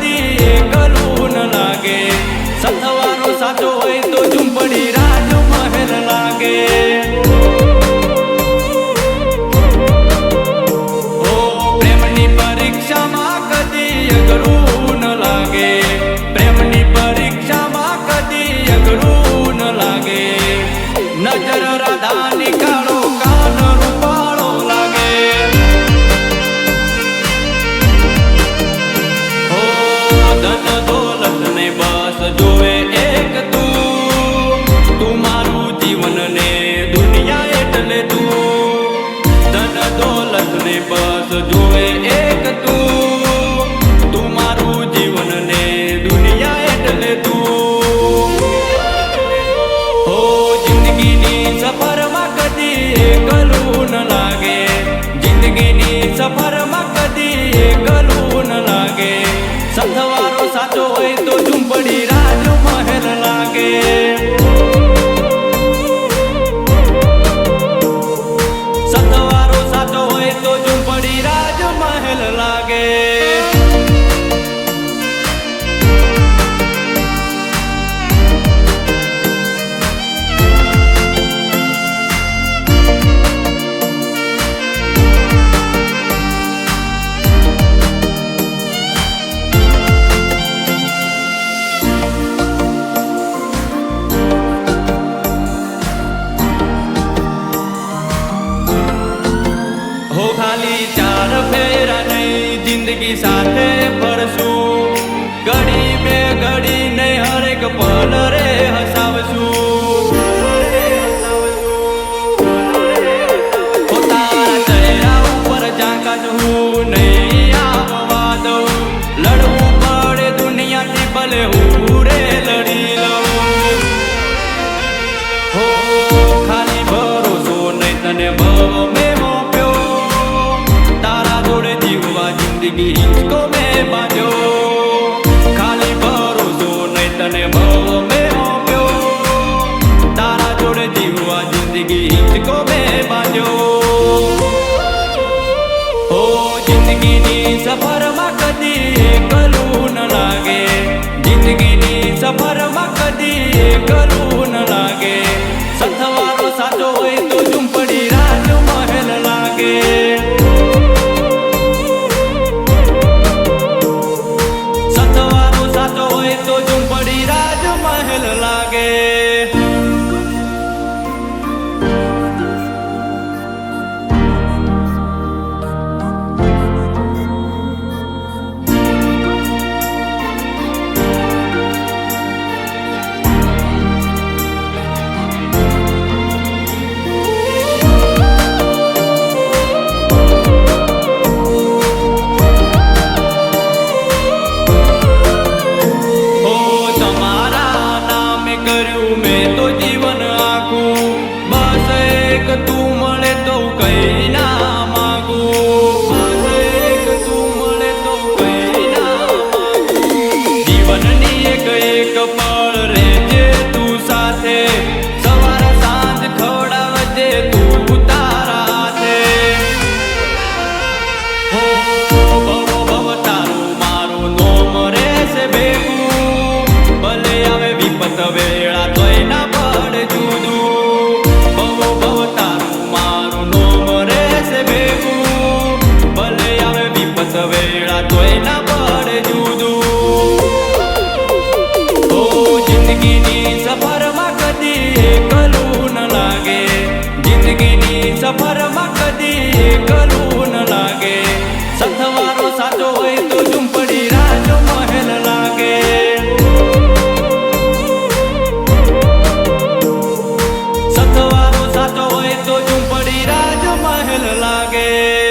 કદી એકલું ન લાગે. સથવારો સાચો હોય તો ઝૂંપડી રાજમહેલ લાગે. ઓ પ્રેમની પરીક્ષામાં કદી અઘરું ન લાગે. પ્રેમની પરીક્ષામાં કદી અઘરું ન લાગે. નજર રાધાની કાળો કાન રૂપાળો લાગે. ઓ ધન દોલત ને બસ જોવે એક તું મારું જીવન ને દુનિયા એટલે તું. ધન દોલત ને બસ જોવે એક તું મારું જીવન ને દુનિયા એટલે તું. ઓ જિંદગીની સફરમાં કદી એકલું ન લાગે. જિંદગીની સફરમાં કદી એકલું ન લાગે. સથવારો સાચો હોય તો ઝૂંપડી રાજમહેલ લાગે. સથવારો સાચો હોય તો ઝૂંપડી રાજમહેલ લાગે. હો ખાલી ચાર ફેરા નહીં જિંદગી સાથે ફરશું. ઘડી બે ઘડી નહીં હરેક પલ રે હસાવશું. તારા ચહેરા ઉપર ઝાંકા હું નહીં આવવા દઉં. લડવું પડે દુનિયાથી ભલે હું રે લડી લઉં. હો ખાલી ભરોસો નહીં તને ભવ મેં જિંદગી હિંચકો મેં બાંધ્યો. ખાલી ભરોસો નહીં તને ભવ મેં આપ્યો. તારા જોડે જીવવા જિંદગી હિંચકો મેં બાંધ્યો. ઓ જિંદગીની સફરમાં કદી એકલું ન લાગે. જિંદગીની સફરમાં કદી એકલું ન લાગે. સથવારો સાચો હોય તો ઝૂંપડી રાજમહેલ લાગે. તો ઝૂંપડી રાજમહેલ લાગે. મેં તો જીવન આખું બસ એક તું મળે તો કઈ ના માગું. બસ એક તું મળે તો કઈ ના માગું. જીવનની એક પળ રહેજે તું સાથે. સવાર સાંજ ખવડાવજે તું તારા હાથે. હો ભવ ભવ તારું મારું નોમ રહેશે ભેગું. ભલે આવે વિપત વેળા ના પડે જુદું. ભવ ભવ તારું મારું નોમ રહેશે ભેગું. ભલે આવે વિપત વેળા તોય ના પડે જુદું. ઓ જિંદગીની સફરમાં કદી એકલું ન લાગે. જિંદગીની સફરમાં કદી એકલું ન લાગે. સથવારો સાચો હોય તો ઝૂંપડી રાજમહેલ લાગે. સથવારો સાચો હોય તો ઝૂંપડી રાજમહેલ લાગે.